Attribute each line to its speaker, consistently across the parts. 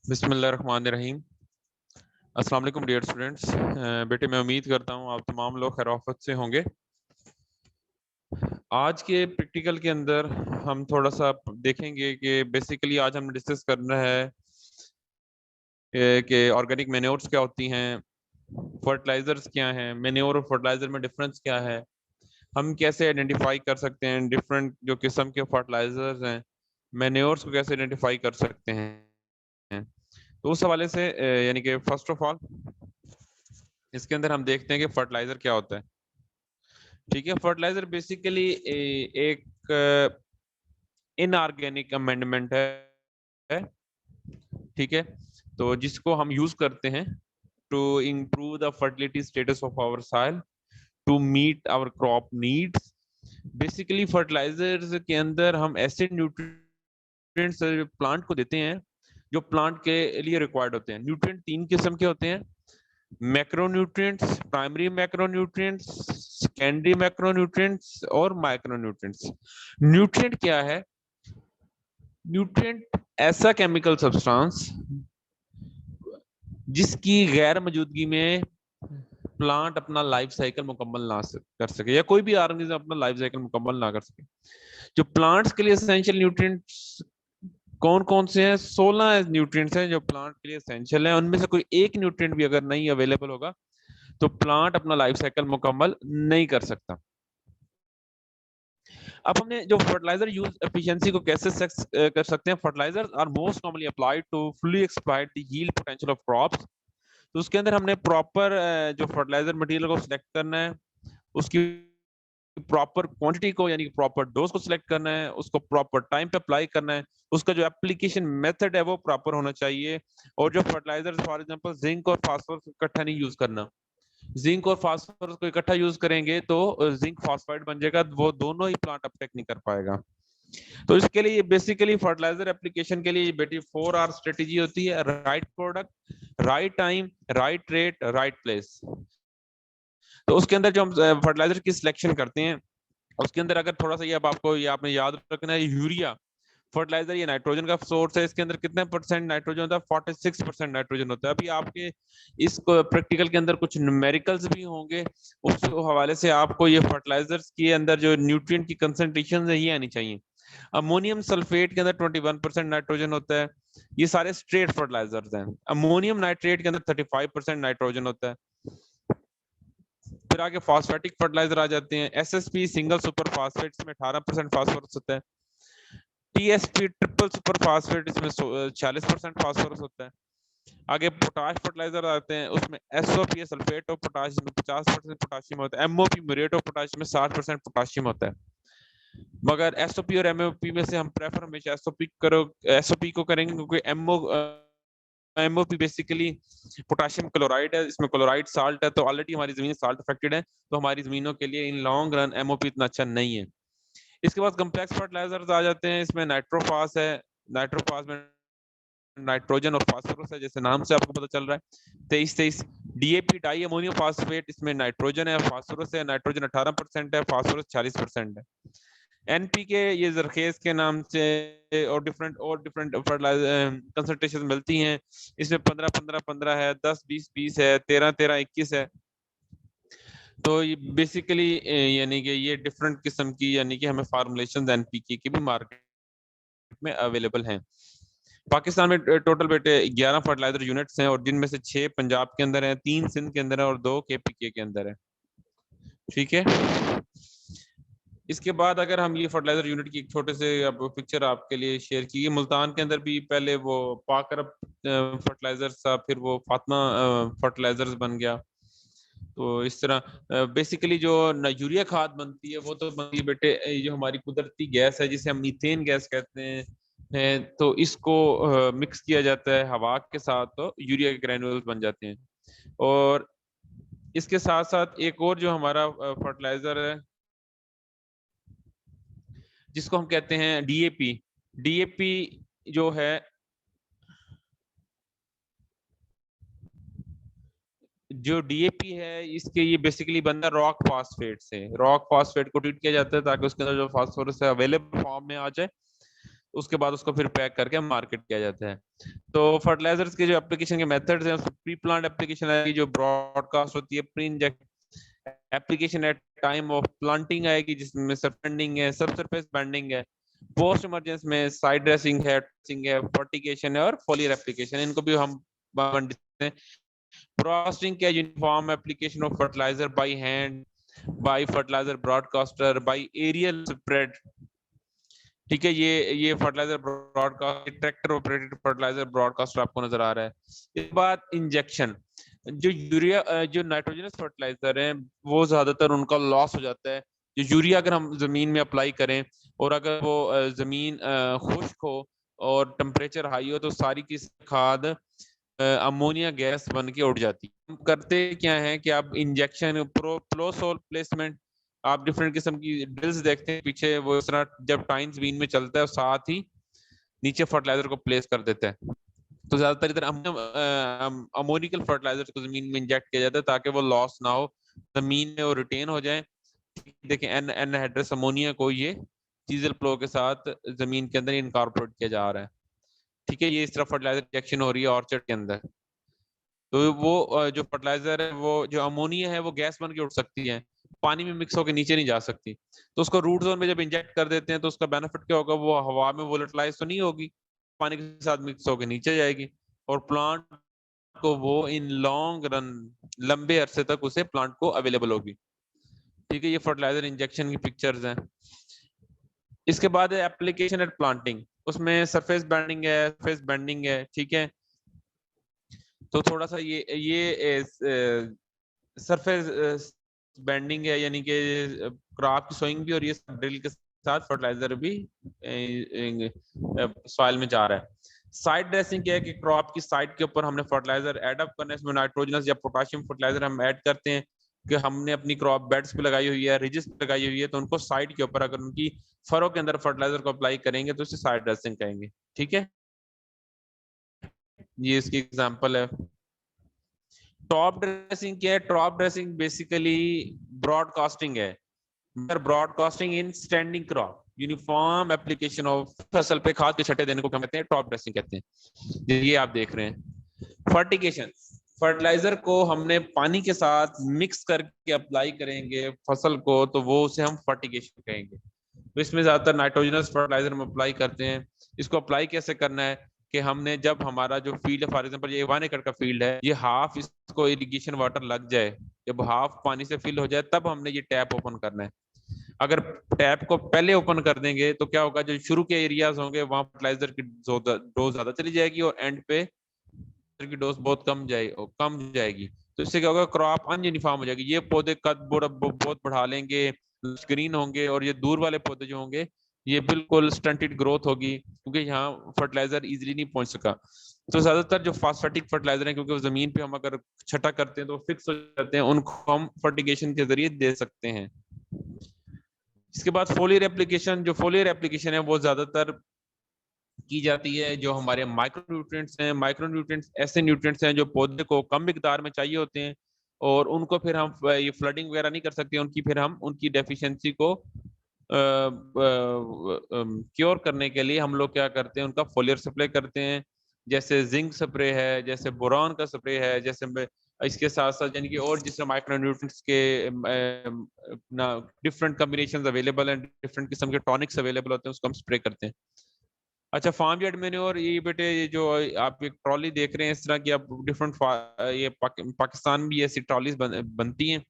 Speaker 1: बिस्मिल्लाहिर्रहमानिर्रहीम। अस्सलाम वालेकुम डियर स्टूडेंट्स। बेटे मैं उम्मीद करता हूँ आप तमाम लोग खैर से होंगे। आज के प्रैक्टिकल के अंदर हम थोड़ा सा देखेंगे कि बेसिकली आज हम डिस्कस करना है कि ऑर्गेनिक मैन्योर्स क्या होती हैं, फर्टिलाइजर्स क्या हैं, मैन्योर और फर्टिलाइजर में डिफरेंस क्या है, हम कैसे आइडेंटिफाई कर सकते हैं डिफरेंट जो किस्म के फर्टिलाइजर्स हैं, मैन्योर्स को कैसे आइडेंटिफाई कर सकते हैं। तो उस हवाले से यानी कि फर्स्ट ऑफ ऑल इसके अंदर हम देखते हैं कि फर्टिलाइजर क्या होता है। ठीक है, फर्टिलाइजर बेसिकली एक इनऑर्गेनिक अमेंडमेंट है। ठीक है, तो जिसको हम यूज करते हैं to improve the fertility status of our soil, to meet our crop needs. Basically fertilizers के अंदर हम ऐसे न्यूट्रिएंट्स प्लांट को देते हैं जो प्लांट के लिए रिक्वायर्ड होते हैं। न्यूट्रिएंट तीन किस्म के होते हैं: macronutrients, primary macronutrients, secondary macronutrients और माइक्रोन्यूट्रिएंट्स। न्यूट्रिएंट क्या है? न्यूट्रिएंट ऐसा केमिकल सब्सटेंस जिसकी गैर मौजूदगी में प्लांट अपना लाइफ साइकिल मुकम्मल ना कर सके या कोई भी ऑर्गेनिज्म अपना लाइफ साइकिल मुकम्मल ना कर सके। जो प्लांट्स के लिए एसेंशियल न्यूट्रिएंट्स कौन कौन से हैं? 16 न्यूट्रिएंट्स हैं जो प्लांट के लिए एसेंशियल हैं। उनमें से कोई एक न्यूट्रिएंट भी अगर नहीं अवेलेबल होगा तो प्लांट अपना लाइफ साइकिल मुकम्मल नहीं कर सकता। अब हमने जो फर्टिलाइजर यूज एफिशिएंसी को कैसे कर सकते हैं? Fertilizers are most commonly applied to fully exploit the yield potential of crops. तो उसके अंदर हमने प्रॉपर जो फर्टिलाइजर मटेरियल को सिलेक्ट करना है, उसकी प्रॉपर क्वांटिटी को यानी प्रॉपर डोज को सिलेक्ट करना है, उसको प्रॉपर टाइम पे अप्लाई करना है, उसका जो एप्लीकेशन मेथड है वो प्रॉपर होना चाहिए। और जो फर्टिलाइजर फॉर एग्जांपल जिंक और फास्फोरस इकट्ठा नहीं यूज करना। जिंक और फास्फोरस को इकट्ठा यूज करेंगे तो जिंक फॉस्फाइड बन जाएगा, वो दोनों ही प्लांट अपटेक नहीं कर पाएगा। तो इसके लिए बेसिकली फर्टिलाइजर एप्लीकेशन के लिए बेटी 4R स्ट्रेटेजी होती है: right product, right time, right rate, right place. तो उसके अंदर जो हम फर्टिलाइजर की सिलेक्शन करते हैं उसके अंदर अगर थोड़ा सा ये अब आपको ये आपने याद रखना है, यूरिया फर्टिलाइजर ये नाइट्रोजन का सोर्स है। इसके अंदर कितने परसेंट नाइट्रोजन होता है? 46% नाइट्रोजन होता है। अभी आपके इस प्रैक्टिकल के अंदर कुछ न्यूमेरिकल्स भी होंगे, उस हवाले से आपको ये फर्टिलाइजर्स के अंदर जो न्यूट्रिएंट की कंसंट्रेशन है ये आनी चाहिए। अमोनियम सल्फेट के अंदर 21% नाइट्रोजन होता है। ये सारे स्ट्रेट फर्टिलाइजर्स हैं। अमोनियम नाइट्रेट के अंदर 35% नाइट्रोजन होता है। फिर आगे फॉस्फेटिक फर्टिलाइजर आ जाते हैं। एसएसपी सिंगल सुपर फास्फेट में 18% फास्फोरस होता है। टीएसपी ट्रिपल सुपर फास्फेट इसमें 46% फास्फोरस होता है। आगे पोटाश फर्टिलाइजर आते हैं, उसमें एसओपी सल्फेट ऑफ पोटाश में 50% पोटाशियम होता है। एमओपी म्यूरेट ऑफ पोटाश में 60% पोटाशियम होता है। मगर एसओपी और एमओपी में से हम प्रेफर हमेशा एसओपी को करेंगे क्योंकि एमओपी बेसिकली पोटाशियम क्लोराइड है, इसमें क्लोराइड साल्ट है, तो ऑलरेडी हमारी जमीन साल्ट अफेक्टेड है, तो हमारी जमीनों के लिए इन लॉन्ग रन एमओपी इतना अच्छा नहीं है। इसके बाद कम्प्लेक्स फर्टिलाइजर्स आ जाते हैं। इसमें नाइट्रोफास है, नाइट्रोफास में नाइट्रोजन और फास्फोरस है, जैसे नाम से आपको पता चल रहा है। 23 डीएपी डाई अमोनियम फास्फेट, इसमें नाइट्रोजन है, फास्फोरस है। नाइट्रोजन 18% है, फास्फोरस 40% है। एनपीके ये जरखेज के नाम से और डिफरेंट फर्टिलाइजर कंसंट्रेशन मिलती हैं। इसमें 15-15-15 है, 10-20-20 है, 13-13-21 है। तो ये बेसिकली यानी कि ये डिफरेंट किस्म की यानी कि हमें फार्मुलेशन एनपीके की भी मार्केट में अवेलेबल हैं। पाकिस्तान में टोटल बेटे 11 फर्टिलाइजर यूनिट्स हैं और जिनमें से 6 पंजाब के अंदर है, 3 सिंध के अंदर है और 2 केपीके के अंदर है। ठीक है, इसके बाद अगर हम ये फर्टिलाइजर यूनिट की एक छोटे से अब पिक्चर आपके लिए शेयर की। मुल्तान के अंदर भी पहले वो पाक अरब फर्टिलाइजर था, फिर वो फातिमा फर्टिलाइजर्स बन गया। तो इस तरह बेसिकली जो यूरिया खाद बनती है वो तो बनती है बेटे, जो हमारी कुदरती गैस है जिसे हम मीथेन गैस कहते हैं, तो इसको मिक्स किया जाता है हवा के साथ तो यूरिया के ग्रैन्यूल्स बन जाते हैं। और इसके साथ साथ एक और जो हमारा फर्टिलाइजर है जिसको हम कहते हैं डीएपी। डीएपी जो है डीएपी है इसके ये बेसिकली बनता है रॉक फॉस्फेट से। रॉक फॉस्फेट को ट्रीट किया जाता है ताकि उसके अंदर जो फास्फोरस है अवेलेबल फॉर्म में आ जाए। उसके बाद उसको फिर पैक करके मार्केट किया जाता है। तो फर्टिलाइजर्स के जो एप्लीकेशन के मेथड्स हैं, प्री प्लांट एप्लीकेशन आएगी जो ब्रॉडकास्ट होती है, pre inject application at time of planting आएगी जिसमें सरफेंडिंग है, सब सरफेस बैंडिंग है, पोस्ट इमरजेंस में साइड ड्रेसिंग है, फर्टिगेशन है और फोलियर एप्लीकेशन, इनको भी हम प्रोसेसिंग क्या, uniform application of fertilizer by hand, by fertilizer broadcaster, by aerial spread. ठीक है, ये fertilizer broadcast, tractor operated fertilizer broadcaster आपको नजर आ रहा है। इसके बाद इंजेक्शन, जो यूरिया जो नाइट्रोजनस फर्टिलाइजर है वो ज्यादातर उनका लॉस हो जाता है। जो यूरिया अगर हम जमीन में अप्लाई करें और अगर वो जमीन खुश्क हो और टेम्परेचर हाई हो तो सारी की खाद अमोनिया गैस बन के उड़ जाती है। हम करते क्या है कि आप इंजेक्शन प्रोसोल प्लेसमेंट, आप डिफरेंट किस्म की ड्रिल्स देखते हैं पीछे, वो इस तरह जब टाइम जमीन में चलता है साथ ही नीचे फर्टिलाइजर को प्लेस कर देता है। तो ज्यादातर इधर अमोनिकल फर्टिलाइजर को जमीन में इंजेक्ट किया जाता है ताकि वो लॉस ना हो, जमीन में वो रिटेन हो जाए। देखें एनहाइड्रस अमोनिया को ये चीजल फ्लो के साथ जमीन के अंदर इनकॉर्पोरेट किया जा रहा है। ठीक है, ये इस तरह फर्टिलाइजर इंजेक्शन हो रही है ऑर्चर्ड के अंदर। तो वो जो फर्टिलाइजर है, वो जो अमोनिया है वो गैस बन के उठ सकती है, पानी में मिक्स होकर नीचे नहीं जा सकती। तो उसको रूट जोन में जब इंजेक्ट कर देते हैं तो उसका बेनिफिट क्या होगा, वो हवा में वोलेटिलाइज तो नहीं होगी, पानी के साथ मिक्स होकर नीचे जाएगी और प्लांट को वो इन लॉन्ग रन, लंबे अरसे तक उसे प्लांट को अवेलेबल होगी। ठीक है, ये फर्टिलाइजर इंजेक्शन की पिक्चर्स हैं। इसके बाद एप्लीकेशन एट प्लांटिंग, उसमें सरफेस बैंडिंग है, सरफेस बेंडिंग है। ठीक है, तो थोड़ा सा ये सरफेस बेंडिंग है, यानी कि क्रॉप की सोइंग भी और ये ड्रिल के साथ फर्टिलाइजर भी सॉइल में जा रहा है। साइड ड्रेसिंग क्या है कि क्रॉप की साइड के ऊपर हमने फर्टिलाइजर ऐड अप करना है, इसमें नाइट्रोजनस या पोटाशियम फर्टिलाइजर हम ऐड करते हैं कि हमने अपनी क्रॉप बेड्स पे लगाई हुई है, रिजिस पे लगाई हुई है, तो उनको साइड के ऊपर अगर उनकी फरों के अंदर फर्टिलाइजर को अप्लाई करेंगे तो इसे साइड ड्रेसिंग कहेंगे। ठीक है, ये इसकी एग्जांपल है। टॉप ड्रेसिंग क्या है, टॉप ड्रेसिंग बेसिकली ब्रॉडकास्टिंग है, broadcasting in standing crop, uniform application of, फसल पे खाद के छट्टे देने को क्या कहते हैं, टॉप ड्रेसिंग कहते हैं। ये आप देख रहे हैं। फर्टिगेशन, फर्टिलाइजर को हमने पानी के साथ मिक्स करके अप्लाई करेंगे फसल को तो वो उसे हम फर्टिगेशन कहेंगे। तो इसमें ज्यादातर नाइट्रोजनस फर्टिलाइजर हम अप्लाई करते हैं। इसको अप्लाई कैसे करना है कि हमने जब हमारा जो फील्ड है, फॉर एग्जांपल ये 1 एकड़ का फील्ड है, ये हाफ इसको इरिगेशन वाटर लग जाए, जब हाफ पानी से फिल हो जाए तब हमने ये टैप ओपन करना है। अगर टैप को पहले ओपन कर देंगे तो क्या होगा, जो शुरू के एरियाज होंगे वहां फर्टिलाइजर की डोज ज्यादा चली जाएगी और एंड पे की डोज बहुत कम जाएगी। तो इससे क्या होगा, क्रॉप अनयूनिफॉर्म हो जाएगी, ये पौधे कद बहुत बढ़ा लेंगे, ग्रीन होंगे, और ये दूर वाले पौधे जो होंगे ये बिल्कुल स्टंटेड ग्रोथ होगी क्योंकि यहाँ फर्टिलाइजर इजीली नहीं पहुंच सका। तो ज्यादातर जो फास्फेटिक फर्टिलाइजर है, क्योंकि वो जमीन पे हम अगर छटा करते हैं तो फिक्स हो जाते हैं, उनको हम फर्टिगेशन के जरिए दे सकते हैं। इसके बाद फोलियर एप्लीकेशन, जो फोलियर एप्लीकेशन है वो ज्यादातर की जाती है जो हमारे माइक्रोन्यूट्रिएंट्स हैं। माइक्रोन्यूट्रिएंट्स ऐसे न्यूट्रिएंट्स हैं जो पौधे को कम मिकदार में चाहिए होते हैं और उनको फिर हम ये फ्लडिंग वगैरह नहीं कर सकते, उनकी फिर हम उनकी डेफिशिएंसी को क्योर करने के लिए हम लोग क्या करते हैं, उनका फोलियर स्प्रे करते हैं। जैसे जिंक स्प्रे है, जैसे बोरॉन का स्प्रे है, जैसे इसके साथ साथ यानी कि और जिस माइक्रोन्यूट्रिएंट्स के ना डिफरेंट कॉम्बिनेशंस अवेलेबल हैं, डिफरेंट किस्म के टॉनिक्स अवेलेबल होते हैं, उसको हम स्प्रे करते हैं। अच्छा, फार्म यार्ड मैन्योर, ये बेटे ये जो आप एक ट्रॉली देख रहे हैं इस तरह की, आप डिफरेंट ये पाकिस्तान में भी ऐसी ट्रॉलीज बनती हैं।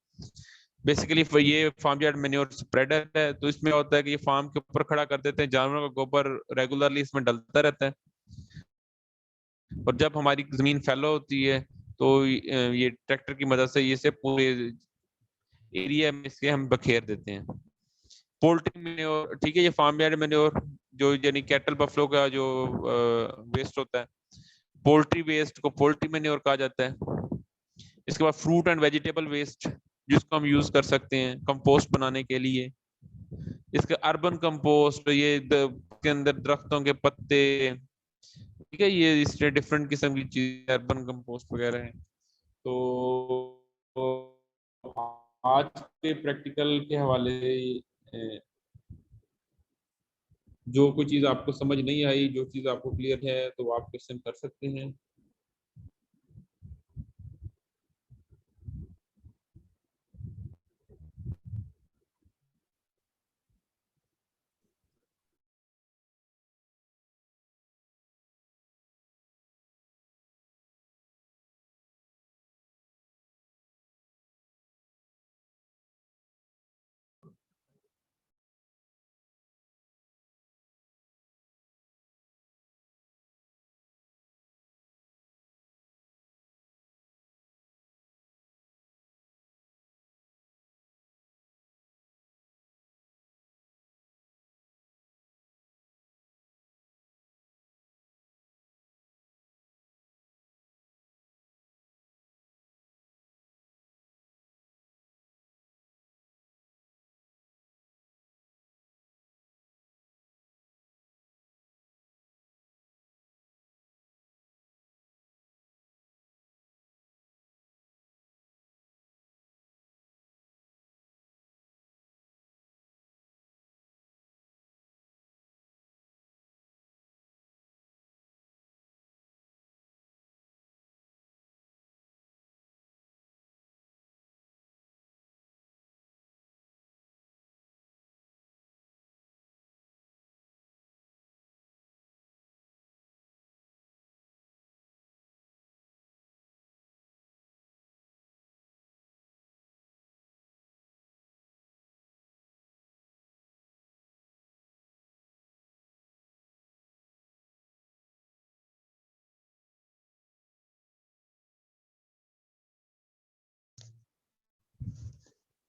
Speaker 1: बेसिकली ये फार्म यार्ड मैन्योर स्प्रेडर है, तो इसमें होता है कि ये फार्म के ऊपर खड़ा कर देते हैं, जानवरों का गोबर रेगुलरली इसमें डलता रहता है और जब हमारी जमीन फैलो होती है तो ये ट्रैक्टर की मदद से इसे पूरे एरिया में इसके हम बखेर देते हैं। पोल्ट्री मैन्योर, ठीक है, ये फार्म यार्ड मैन्योर जो यानी कैटल बफलो का जो वेस्ट होता है, पोल्ट्री वेस्ट को पोल्ट्री मैन्योर कहा जाता है। इसके बाद फ्रूट एंड वेजिटेबल वेस्ट जिसको हम यूज कर सकते हैं कंपोस्ट बनाने के लिए। इसके अर्बन कंपोस्ट, ये के अंदर दरख्तों के पत्ते, ठीक है, ये इससे डिफरेंट किस्म की चीज अर्बन कंपोस्ट वगैरह है। तो आज के प्रैक्टिकल के हवाले जो कोई चीज आपको समझ नहीं आई, जो चीज आपको क्लियर है, तो आप क्वेश्चन कर सकते हैं।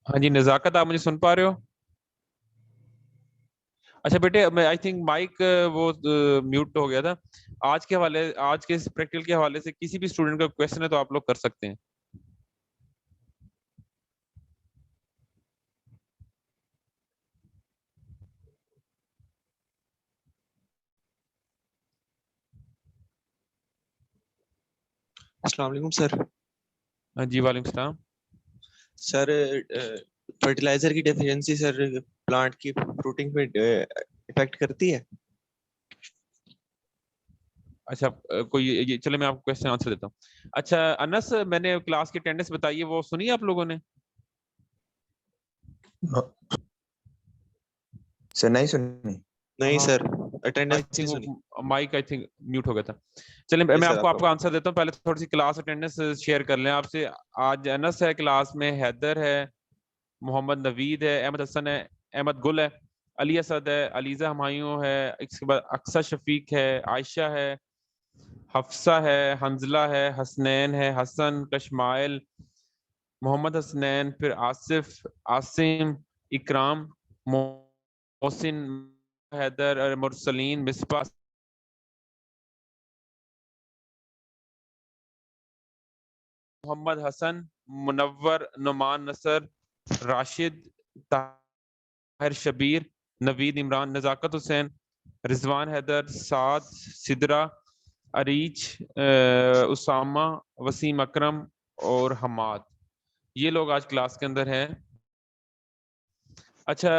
Speaker 1: हाँ जी नजाकत, आप मुझे सुन पा रहे हो? अच्छा बेटे, मैं आई थिंक माइक वो म्यूट हो गया था। आज के इस प्रैक्टिकल के हवाले से किसी भी स्टूडेंट का क्वेश्चन है तो आप लोग कर सकते हैं।
Speaker 2: अस्सलाम वालेकुम सर।
Speaker 1: हाँ जी वालेकुम सलाम।
Speaker 2: सर फर्टिलाइजर की डेफिशिएंसी सर प्लांट की फ्रूटिंग पे इफेक्ट करती है?
Speaker 1: अच्छा कोई ये चलो मैं आपको क्वेश्चन आंसर देता हूँ। अच्छा अनस, मैंने क्लास की अटेंडेंस बताई है, वो सुनी है आप लोगों ने?
Speaker 3: सर नहीं सुनी।
Speaker 2: नहीं
Speaker 1: हाँ
Speaker 2: सर,
Speaker 1: आई
Speaker 2: अटेंडेंस नहीं
Speaker 1: थिंक
Speaker 2: सुनी।
Speaker 1: वो माइक आई थिंक म्यूट हो गया था। चलिए
Speaker 2: जी
Speaker 1: मैं
Speaker 2: सर,
Speaker 1: आपको
Speaker 2: आपका
Speaker 1: आपका आंसर देता हूँ, पहले थोड़ी सी क्लास अटेंडेंस शेयर कर लें आपसे। आज अनस है क्लास में, हैदर है, मोहम्मद नवीद है, अहमद हसन है, अहमद गुल है, अली असद है, अलीजा हमायूं है, इसके बाद अक्सर शफीक है, आयशा है, हफ्सा है, हंजला है, हसनैन है, हसन, कशमाइल, मोहम्मद हसनैन, फिर आसिफ, आसिम, इकराम, मोहसिन, हैदर, मुरसलीन, मिसबा, मोहम्मद हसन, मुनव्वर, नुमान नसर, राशिद, ताहिर शबीर, नवीद इमरान, नजाकत हुसैन, रिजवान हैदर, साद, सिदरा, अरीज, उसामा, वसीम अकरम और हमाद, ये लोग आज क्लास के अंदर हैं। अच्छा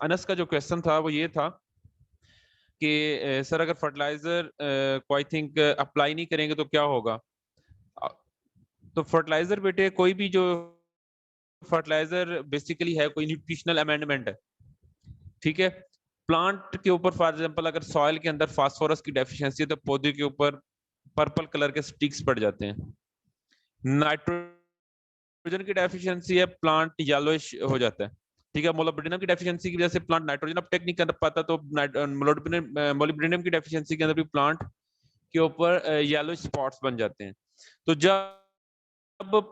Speaker 1: अनस का जो क्वेश्चन था वो ये था कि सर अगर फर्टिलाइजर को आई थिंक अप्लाई नहीं करेंगे तो क्या होगा? अ, तो फर्टिलाइजर बेटे, कोई भी जो फर्टिलाइजर बेसिकली है कोई न्यूट्रिशनल अमेंडमेंट है, ठीक है। प्लांट के ऊपर फॉर एग्जांपल अगर सॉइल के अंदर फास्फोरस की डेफिशिएंसी है तो पौधे के ऊपर पर्पल कलर के स्टिक्स पड़ जाते हैं। नाइट्रोजन की डेफिशिएंसी है, प्लांट येलोइश हो जाता है, ठीक है। मोलिब्डेनम की डेफिशिएंसी की वजह से प्लांट नाइट्रोजन अपटेक नहीं कर पाता, तो मोलिब्डेनम की डेफिशिएंसी के अंदर भी प्लांट के ऊपर येलो स्पॉट्स बन जाते हैं। तो जब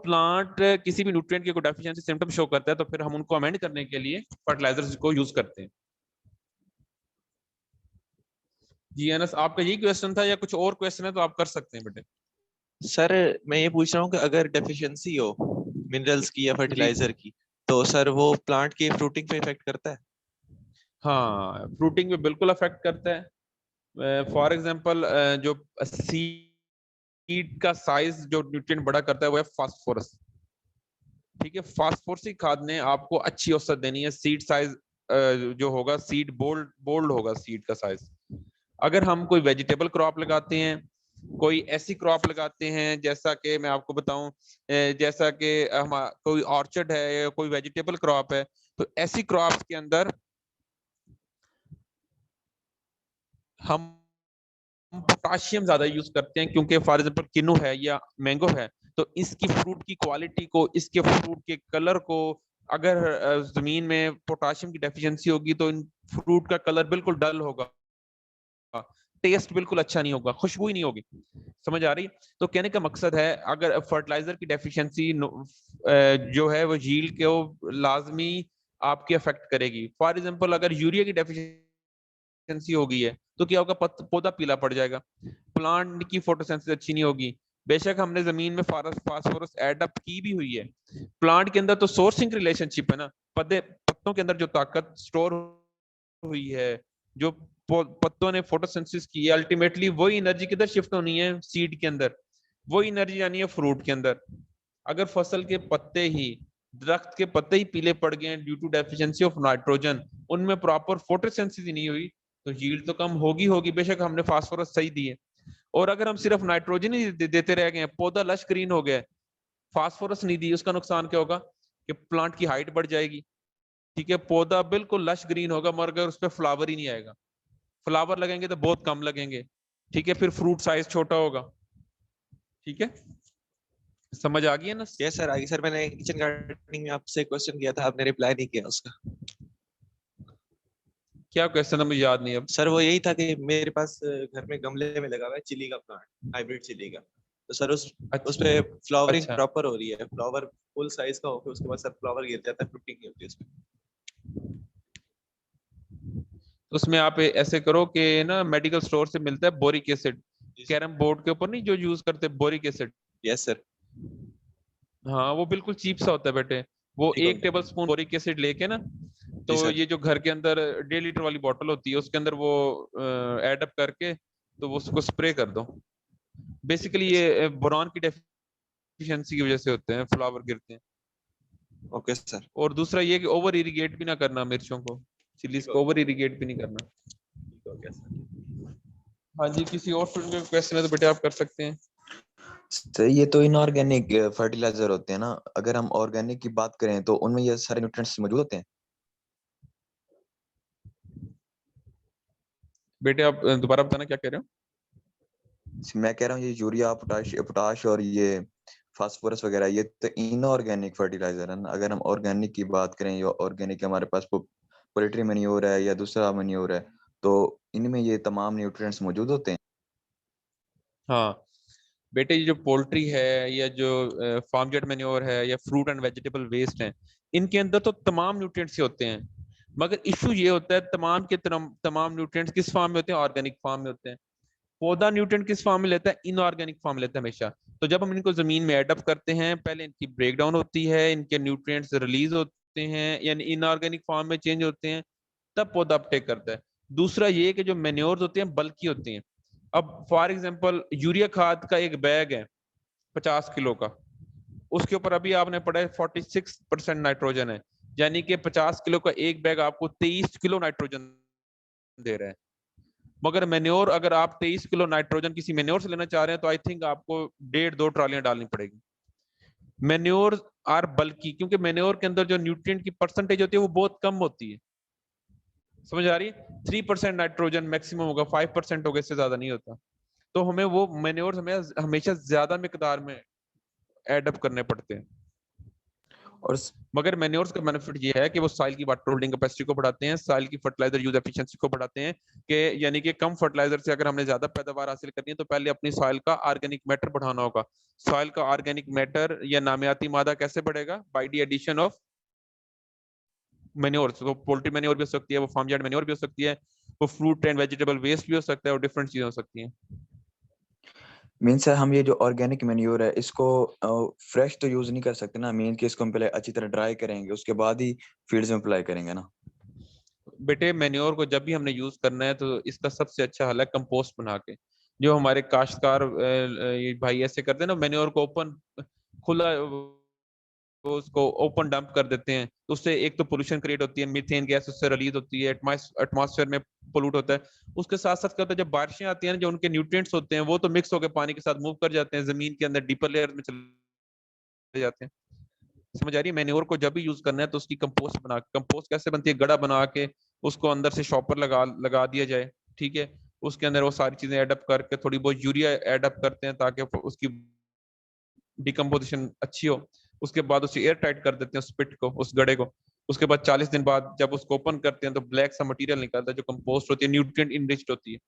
Speaker 1: प्लांट किसी भी न्यूट्रिएंट की कोई डेफिशिएंसी सिम्टम शो करता है तो फिर हम उनको अमेंड करने के लिए फर्टिलाइजर्स को यूज करते हैं। जी अनस, आपका यही क्वेश्चन था या कुछ और क्वेश्चन है तो आप कर सकते हैं बेटे।
Speaker 2: सर मैं ये पूछ रहा हूँ कि अगर डेफिशिएंसी हो मिनरल्स की या
Speaker 1: जी
Speaker 2: फर्टिलाइजर की, तो सर वो प्लांट की फ्रूटिंग पे इफेक्ट करता है?
Speaker 1: हाँ, फ्रूटिंग पे बिल्कुल अफेक्ट करता है। फॉर एग्जांपल जो सीड का साइज जो न्यूट्रिएंट बड़ा करता है वो है फास्फोरस, ठीक है। फास्फोरस की खाद ने आपको अच्छी औसत देनी है, सीड साइज जो होगा सीड बोल्ड बोल्ड होगा सीड का साइज। अगर हम कोई वेजिटेबल क्रॉप लगाते हैं, कोई ऐसी क्रॉप लगाते हैं जैसा कि मैं आपको बताऊं, जैसा कि हम कोई ऑर्चर्ड है या कोई वेजिटेबल क्रॉप है, तो ऐसी क्रॉप्स के अंदर हम पोटाशियम ज्यादा यूज करते हैं, क्योंकि फॉर एग्जाम्पल किन्नू है या मैंगो है, तो इसकी फ्रूट की क्वालिटी को, इसके फ्रूट के कलर को, अगर जमीन में पोटाशियम की डेफिशिएंसी होगी तो इन फ्रूट का कलर बिल्कुल डल होगा, टेस्ट बिल्कुल अच्छा नहीं होगा, खुशबू ही नहीं होगी। समझ आ रही? तो कहने का मकसद है, अगर फर्टिलाइजर की डेफिशिएंसी जो है वो यील्ड को लाजमी आपकी अफेक्ट करेगी। फॉर एग्जांपल अगर यूरिया की डेफिशिएंसी हो गई है तो क्या होगा, पौधा पीला पड़ जाएगा, प्लांट की फोटोसिंथेसिस अच्छी नहीं होगी। बेशक हमने जमीन में फास्फोरस ऐड अप की भी हुई है, प्लांट के अंदर तो सोर्सिंग रिलेशनशिप है ना, पत्तों के अंदर जो ताकत स्टोर हुई है, जो पत्तों ने फोटोसिंथेसिस की है, अल्टीमेटली वही एनर्जी किधर शिफ्ट होनी है, सीड के अंदर, वही एनर्जी आनी है फ्रूट के अंदर। अगर फसल के पत्ते ही, दरख्त के पत्ते ही पीले पड़ गए due to deficiency of nitrogen, उनमें प्रॉपर फोटोसिंथेसिस ही नहीं हुई, तो यील्ड तो कम होगी होगी, बेशक हमने फास्फोरस सही दिए। और अगर हम सिर्फ नाइट्रोजन ही देते रह गए, पौधा लश ग्रीन हो गया, फास्फोरस नहीं दी, उसका नुकसान क्या होगा कि प्लांट की हाइट बढ़ जाएगी, ठीक है, पौधा बिल्कुल लश ग्रीन होगा मगर उस पर फ्लावर ही नहीं आएगा, फ्लावर लगेंगे तो बहुत कम लगेंगे, ठीक है, फिर फ्रूट साइज छोटा होगा। ठीक है, समझ आ गई है ना?
Speaker 2: यस सर, आगे सर मैंने किचन गार्डनिंग में आपसे क्वेश्चन किया था, आपने रिप्लाई नहीं किया उसका।
Speaker 1: क्या क्वेश्चन है, मुझे याद नहीं अब।
Speaker 2: सर वो यही था कि मेरे पास घर में गमले में लगा हुआ है चिली का प्लांट, हाइब्रिड चिली का, तो सर उस पे फ्लावरिंग
Speaker 1: अच्छा,
Speaker 2: प्रॉपर हो रही है, फ्लावर फुल साइज का होकर उसके बाद सर फ्लावर गिर जाता है, फ्रूटिंग नहीं होती उसमें।
Speaker 1: तो उसमें आप ऐसे करो कि ना, मेडिकल स्टोर से मिलता है बोरिक एसिड, कैरम बोर्ड के ऊपर नहीं जो यूज करते हैं बोरिक एसिड।
Speaker 2: Yes sir.
Speaker 1: हाँ, वो बिल्कुल चीप सा होता है बेटे, वो
Speaker 2: ठीक हो
Speaker 1: 1 टेबल स्पून बोरिक एसिड लेके ना,
Speaker 2: जी
Speaker 1: तो
Speaker 2: सर।
Speaker 1: ये जो घर के अंदर 1.5 लीटर वाली बोतल होती है उसके अंदर वो ऐड अप करके तो वो उसको स्प्रे कर दो।
Speaker 2: ठीक
Speaker 1: बेसिकली
Speaker 2: है सर।
Speaker 1: ये बोरॉन की डेफिशिएंसी की वजह से होते हैं, फ्लावर गिरते हैं।
Speaker 2: Okay sir.
Speaker 1: और दूसरा ये कि ओवर इरिगेट भी ना करना मिर्चों को, चिलीज
Speaker 2: ठीक हो
Speaker 1: को ओवर इरिगेट भी नहीं करना।
Speaker 2: ठीक हो गया सर।
Speaker 1: हाँ जी, किसी और स्टूडेंट का क्वेश्चन है तो बेटे आप कर सकते हैं।
Speaker 3: सर ये तो इनऑर्गेनिक फर्टिलाइजर होते हैं ना, अगर हम ऑर्गेनिक की बात करें तो उनमें ये सारे न्यूट्रिएंट्स मौजूद होते हैं?
Speaker 1: बेटे आप दोबारा बताना क्या कह रहे हो।
Speaker 3: मैं कह रहा हूँ ये यूरिया, पोटाश और ये फास्फोरस वगैरह, ये तो इनऑर्गेनिक फर्टिलाइजर है ना। अगर हम ऑर्गेनिक की बात करें, या ऑर्गेनिक हमारे पास पोल्ट्री मैन्योर है या दूसरा मैन्योर है, तो इनमें ये तमाम न्यूट्रिएंट्स मौजूद होते हैं।
Speaker 1: हाँ बेटे, ये जो पोल्ट्री है या जो फार्म जेट मैन्योर है या फ्रूट एंड वेजिटेबल वेस्ट है, इनके अंदर तो तमाम न्यूट्रिएंट्स ही होते हैं, मगर इशू ये होता है तमाम के तमाम न्यूट्रिएंट्स किस फॉर्म में होते हैं, ऑर्गेनिक फॉर्म में होते हैं। पौधा न्यूट्रिएंट किस फॉर्म में लेता है, इनऑर्गेनिक फॉर्म में लेता है हमेशा। तो जब हम इनको जमीन में एडअप करते हैं, पहले इनकी ब्रेकडाउन होती है, इनके न्यूट्रिएंट्स रिलीज होते हैं, यानी इनऑर्गेनिक फॉर्म में चेंज होते हैं, तब पौधा अपटेक करता है। दूसरा ये कि जो मैन्योर्स होते हैं बल्की होते हैं। अब फॉर एग्जांपल यूरिया खाद का एक बैग है 50 किलो का, उसके ऊपर अभी आपने पढ़ा है 46% नाइट्रोजन है, यानी कि 50 किलो का एक बैग आपको 23 किलो नाइट्रोजन दे रहा है। मगर मेन्योर, अगर आप 23 किलो नाइट्रोजन किसी मेन्योर से लेना चाह रहे हैं तो आई थिंक आपको 1.5-2 ट्रॉलियां डालनी पड़ेगी। मेन्योर आर बल्कि, क्योंकि मेन्योर के अंदर जो न्यूट्रिएंट की परसेंटेज होती है वो बहुत कम होती है। समझ आ रही है? 3% नाइट्रोजन मैक्सिमम होगा, 5% होगा, इससे ज्यादा नहीं होता। तो हमें वो मेन्योर हमें हमेशा ज्यादा मिकदार में एडअप करने पड़ते हैं।
Speaker 3: और
Speaker 1: मगर मैन्योर्स का बेनिफिट ये है कि वो सॉइल की वाटर होल्डिंग कैपेसिटी को बढ़ाते हैं, सॉइल की फर्टिलाइजर यूज एफिशिएंसी को बढ़ाते हैं, कि यानी कि कम फर्टिलाइजर से अगर हमने ज्यादा पैदावार हासिल करनी है तो पहले अपनी सॉइल का ऑर्गेनिक मैटर बढ़ाना होगा। सॉइल का ऑर्गेनिक मैटर या नामियाती मादा कैसे बढ़ेगा, by the addition of manure. तो पोल्ट्री मैन्योर भी हो सकती है, वो फार्म यार्ड मैन्योर भी हो सकती है, वो फ्रूट एंड वेजिटेबल वेस्ट भी हो सकता है, और डिफरेंट चीजें हो सकती हैं।
Speaker 3: मीन्स है हम ये जो ऑर्गेनिक मैन्योर है इसको फ्रेश तो यूज नहीं कर सकते ना, मीन कि इसको हम पहले अच्छी तरह ड्राई करेंगे उसके बाद ही फील्ड्स में अप्लाई करेंगे ना।
Speaker 1: बेटे मैन्योर को जब भी हमने यूज करना है तो इसका सबसे अच्छा हल है कंपोस्ट बना के। जो हमारे काश्तकार ये भाई ऐसे करते हैं ना, मैन्योर को ओपन खुला वो उसको ओपन डंप कर देते हैं तो उससे एक तो पोल्यूशन क्रिएट होती है, मीथेन गैस उससे रिलीज होती है, एटमॉस्फेयर में पोल्यूट होता है। उसके साथ साथ क्या होता है, जब बारिशें आती हैं जो उनके न्यूट्रिएंट्स होते हैं वो तो मिक्स होकर पानी के साथ मूव कर जाते हैं, जमीन के अंदर डीपर लेयर में चले जाते हैं। समझ आ रही है? मैन्योर को जब भी यूज करना है तो उसकी कंपोस्ट कैसे बनती है, गड़ा बना के उसको अंदर से शॉपर लगा दिया जाए, ठीक है। उसके अंदर वो सारी चीजें एडअप करके थोड़ी बहुत यूरिया एडअप करते हैं ताकि उसकी डिकम्पोजिशन अच्छी हो। उसके बाद उसे एयर टाइट कर देते हैं उस पिट को, उस गड्ढे को। उसके बाद 40 दिन बाद जब उसको ओपन करते हैं तो ब्लैक सा मटेरियल निकलता है जो कंपोस्ट होती है, न्यूट्रिएंट इनरिच्ड होती है।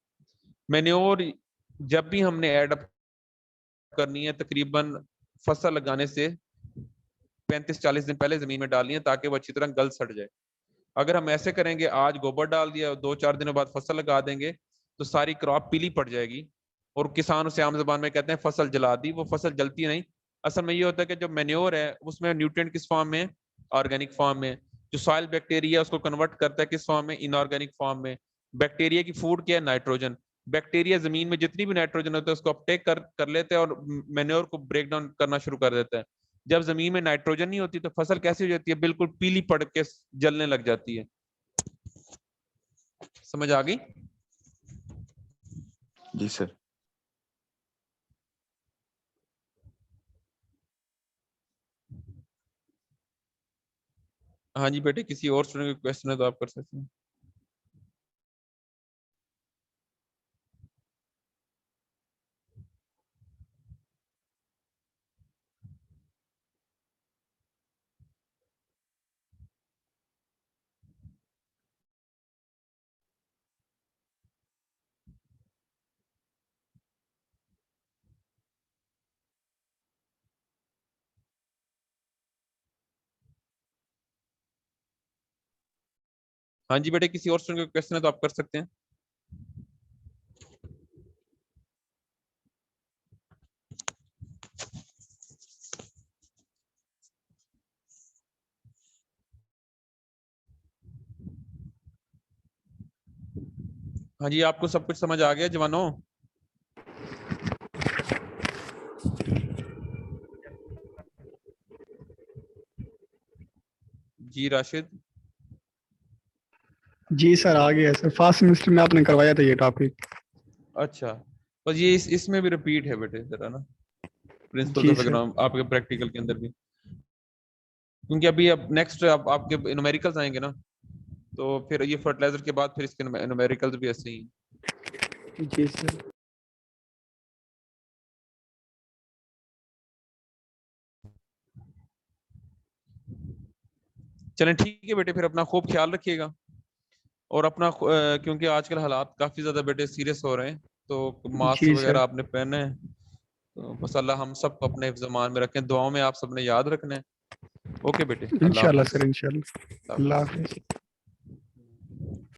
Speaker 1: मैन्योर जब भी हमने ऐड करनी है तकरीबन फसल लगाने से 35-40 दिन पहले जमीन में डालनी है ताकि वो अच्छी तरह गल सड़ जाए। अगर हम ऐसे करेंगे, आज गोबर डाल दिया, 2-4 दिनों बाद फसल लगा देंगे तो सारी क्रॉप पीली पड़ जाएगी और किसान उसे आम जबान में कहते हैं फसल जला दी। वो फसल जलती नहीं, असल में ये होता है कि जो मैन्योर है उसमें न्यूट्रिएंट किस फॉर्म में, ऑर्गेनिक फॉर्म में। जो सॉइल बैक्टीरिया उसको कन्वर्ट करता है किस फॉर्म में, इनऑर्गेनिक फॉर्म में। बैक्टीरिया की फूड क्या है, नाइट्रोजन। बैक्टीरिया जमीन में जितनी भी नाइट्रोजन होता है उसको अपटेक कर लेते हैं और मैन्योर को ब्रेक डाउन करना शुरू कर देता है। जब जमीन में नाइट्रोजन नहीं होती तो फसल कैसी हो जाती है, बिल्कुल पीली पड़ के जलने लग जाती है। समझ आ गई?
Speaker 3: जी सर।
Speaker 1: हाँ जी बेटे, किसी और स्टूडेंट का क्वेश्चन है तो आप कर सकते हैं। हाँ जी बेटे, किसी और स्टूडेंट का क्वेश्चन है तो आप कर सकते हैं। हाँ जी, आपको सब कुछ समझ आ गया जवानों? जी राशिद।
Speaker 4: जी सर आ गया सर, फर्स्ट सेमेस्टर में आपने करवाया था ये टॉपिक।
Speaker 1: अच्छा, बस ये इसमें भी रिपीट है बेटे जरा ना, प्रिंसिपल्स
Speaker 4: जी
Speaker 1: ऑफ
Speaker 4: सर।
Speaker 1: एग्जाम आपके प्रैक्टिकल के अंदर भी, क्योंकि अभी अब नेक्स्ट आपके न्यूमेरिकल्स आएंगे ना, तो फिर ये फर्टिलाइजर के बाद फिर इसके न्यूमेरिकल्स भी ऐसे ही।
Speaker 4: जी सर।
Speaker 1: चलें ठीक है बेटे, फिर अपना खूब ख्याल रखिएगा और अपना क्योंकि आजकल हालात काफी ज्यादा बेटे सीरियस हो रहे हैं तो मास्क
Speaker 4: जी
Speaker 1: वगैरह
Speaker 4: सर।
Speaker 1: आपने पहने हैं, तो बस अल्लाह हम सब अपने ज़मान में रखें, दुआओं में आप सबने याद रखना है। ओके बेटे, अल्लाह
Speaker 4: इंशाल्लाह
Speaker 1: हाफिज।
Speaker 4: सर, इंशाल्लाह। अल्लाह हाफिज।